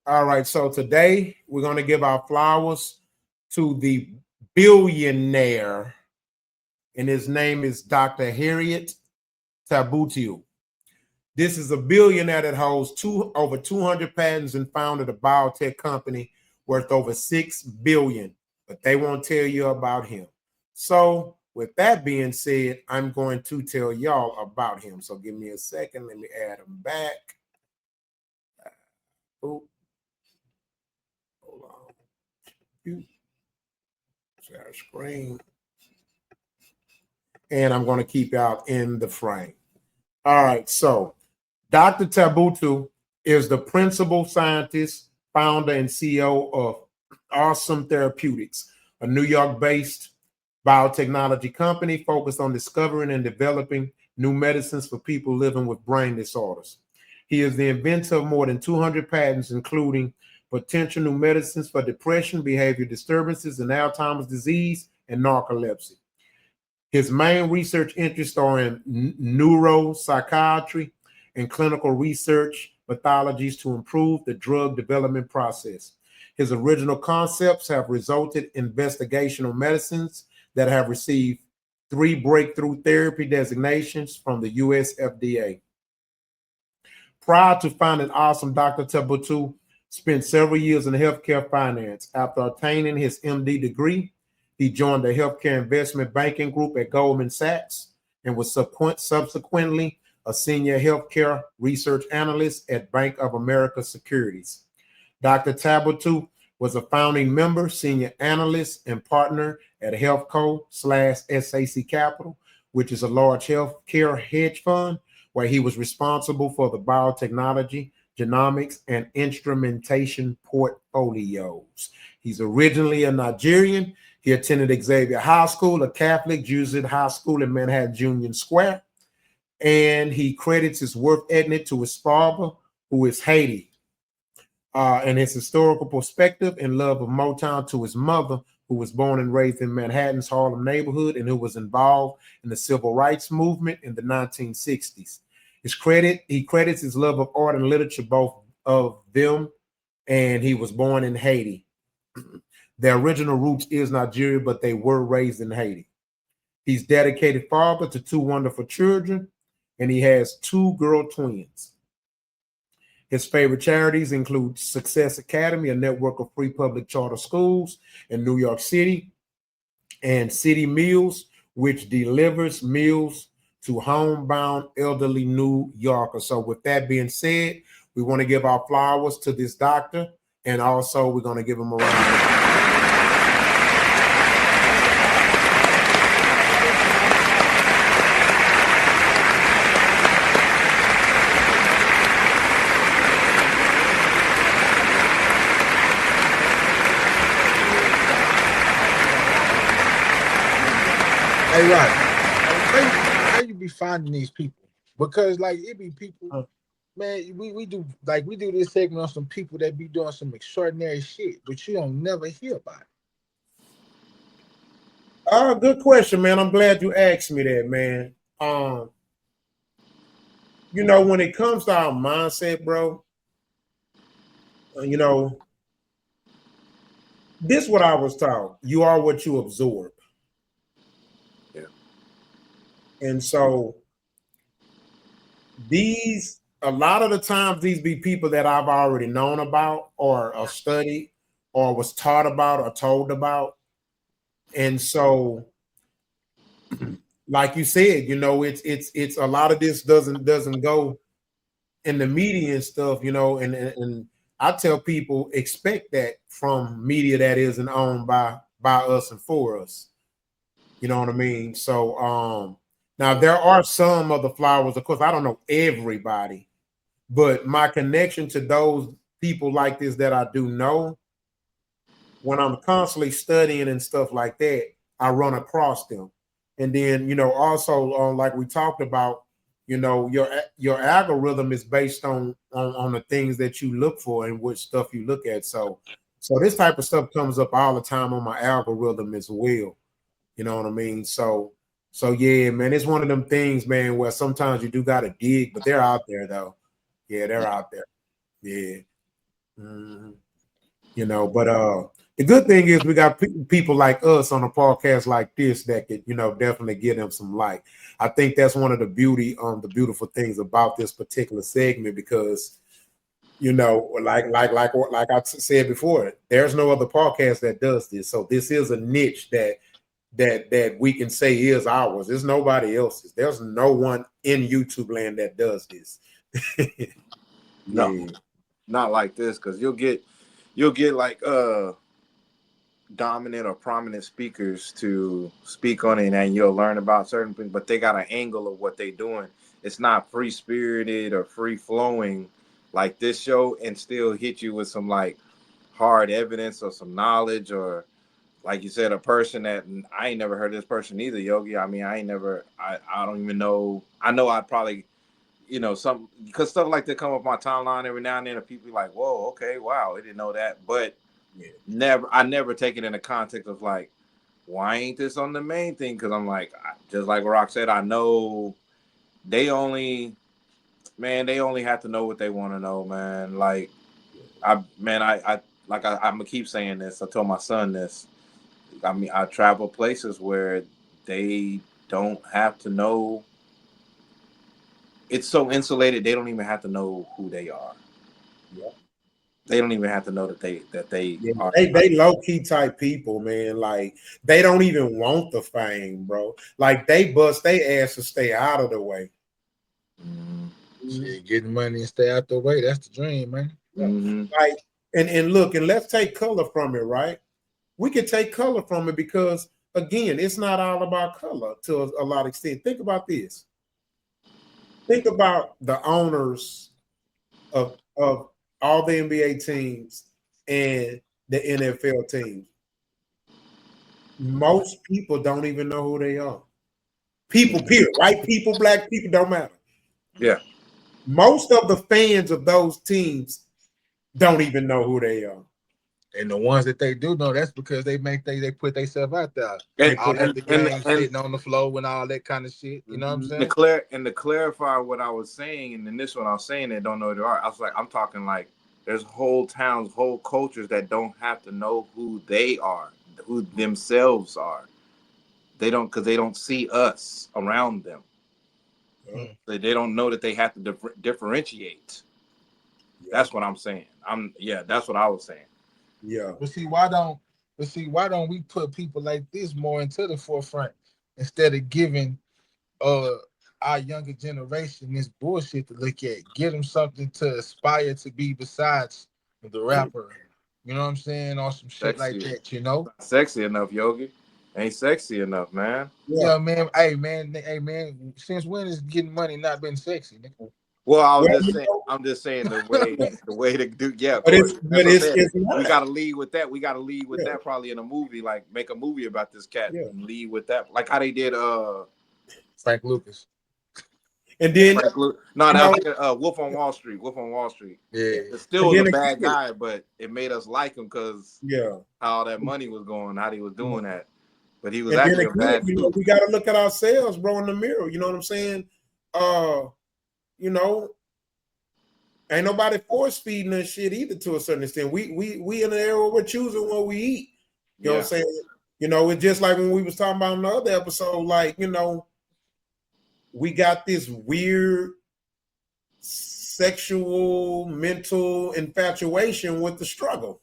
All right, so today we're going to give our flowers to the billionaire, and his name is Dr. Herriot Tabuteau. This is a billionaire that holds over 200 patents and founded a biotech company worth over $6 billion, but they won't tell you about him. So with that being said, I'm going to tell y'all about him. So give me a second. Let me add him back. Oh, hold on. Share screen. And I'm going to keep y'all in the frame. All right, so Dr. Tabuteau is the principal scientist, founder, and CEO of Awesome Therapeutics, a New York-based biotechnology company focused on discovering and developing new medicines for people living with brain disorders. He is the inventor of more than 200 patents, including potential new medicines for depression, behavior disturbances, and Alzheimer's disease and narcolepsy. His main research interests are in neuropsychiatry and clinical research methodologies to improve the drug development process. His original concepts have resulted in investigational medicines that have received 3 breakthrough therapy designations from the US FDA. Prior to founding Awesome, Dr. Tabuteau spent several years in healthcare finance. After attaining his MD degree, he joined the healthcare investment banking group at Goldman Sachs and was subsequently a senior healthcare research analyst at Bank of America Securities. Dr. Tabuteau was a founding member, senior analyst, and partner at HealthCo/SAC Capital, which is a large healthcare hedge fund, where he was responsible for the biotechnology, genomics, and instrumentation portfolios. He's originally a Nigerian. He attended Xavier High School, a Catholic Jesuit high school in Manhattan Union Square, and he credits his work ethic to his father, who is Haiti, and his historical perspective and love of Motown to his mother, who was born and raised in Manhattan's Harlem neighborhood and who was involved in the civil rights movement in the 1960s. He credits his love of art and literature, both of them, and he was born in Haiti. Their original roots is Nigeria, but they were raised in Haiti. He's dedicated father to 2 wonderful children, and he has 2 girl twins. His favorite charities include Success Academy, a network of free public charter schools in New York City, and City Meals, which delivers meals to homebound elderly New Yorkers. So with that being said, we want to give our flowers to this doctor, and also we're going to give him a round of applause. Hey, right. How you be finding these people? Because like it be people, man. We do this segment on some people that be doing some extraordinary shit, but you don't never hear about it. Good question, man. I'm glad you asked me that, man. When it comes to our mindset, bro, this is what I was taught. You are what you absorb. Yeah. And so a lot of the times these be people that I've already known about or studied or was taught about or told about. And so like you said, it's a lot of this doesn't go in the media and stuff, and I tell people expect that from media that isn't owned by us and for us. You know what I mean? So now there are some of the flowers, of course, I don't know everybody, but my connection to those people like this that I do know, when I'm constantly studying and stuff like that, I run across them. And then, also like we talked about, your algorithm is based on the things that you look for and what stuff you look at. So this type of stuff comes up all the time on my algorithm as well. You know what I mean? So yeah, man, it's one of them things, man, where sometimes you do gotta dig, but they're out there though. Yeah, they're out there. Yeah. Mhm. You know, but the good thing is we got people like us on a podcast like this that could, definitely give them some light. I think that's one of the beautiful things about this particular segment because, like I said before, there's no other podcast that does this. So this is a niche that we can say is ours. There's nobody else's. There's no one in YouTube land that does this. No, Yeah. not like this, because you'll get like dominant or prominent speakers to speak on it, and you'll learn about certain things, but they got an angle of what they doing. It's not free spirited or free flowing like this show, and still hit you with some like hard evidence or some knowledge, or like you said, a person that I ain't never heard of this person either, Yogi. I mean, I don't even know. I know I'd probably, some, because stuff like that come up my timeline every now and then, and people be like, whoa, okay, wow, I didn't know that. But Yeah. I never take it in the context of like, why ain't this on the main thing? Because I'm like, just like Rock said, I know they only, they only have to know what they want to know, man. Like, I'm gonna keep saying this. I told my son this. I mean, I travel places where they don't have to know. It's so insulated. They don't even have to know who they are. Yeah. They don't even have to know that they Yeah, are. they low key type people, man. Like they don't even want the fame, bro. Like they bust their ass to stay out of the way. Mm-hmm. Mhm. Shit, getting money and stay out the way. That's the dream, man. Yeah. Mm-hmm. Like and look, and let's take color from it, right? We can take color from it because again, it's not all about color to a lot of extent. Think about this. Think about the owners of all the NBA teams and the NFL teams. Most people don't even know who they are. People, period. White people, black people, don't matter. Yeah. Most of the fans of those teams don't even know who they are. And the ones that they do know, that's because they put themselves out there. They And put at and the and game, and, sitting on the floor and all that kind of shit. You know what I'm saying? to clarify what I was saying, and in this one I was saying they don't know who they are. I was like, I'm talking like there's whole towns, whole cultures that don't have to know who they are, who themselves are. They don't, because they don't see us around them. Yeah, They don't know that they have to differentiate. yeah, That's what I'm saying. That's what I was saying. yeah. But see, why don't we put people like this more into the forefront instead of giving uh our younger generation this bullshit to look at? Give them something to aspire to be besides the rapper. You know what I'm saying? Or some shit like Sexy, that, you know? not sexy enough, Yogi. Ain't sexy enough, man. Yeah. Yeah, man. Hey man. Since when is getting money not been sexy, nigga? Well, I was Well, just saying. I'm just saying the way to do. Yeah, of but course. That's what I said. it's We not. got to lead with that. We got to lead with Yeah, that probably in a movie, like make a movie about this cat yeah. and lead with that, like how they did. Frank Lucas. And then No, you that know, was Wolf on Wall Street. Wolf on Wall Street. Yeah. It still and was a then bad again, guy, but it made us like him because yeah. how that money was going, how he was Yeah. doing that. But he was And then actually a again, bad dude. we got to look at ourselves, bro, in the mirror. You know what I'm saying? Uh, you know, ain't nobody force feeding us shit either to a certain extent. We in an era where we're choosing what we eat. You know what I'm Yeah. saying? It's just like when we was talking about in the other episode, like, we got this weird sexual mental infatuation with the struggle.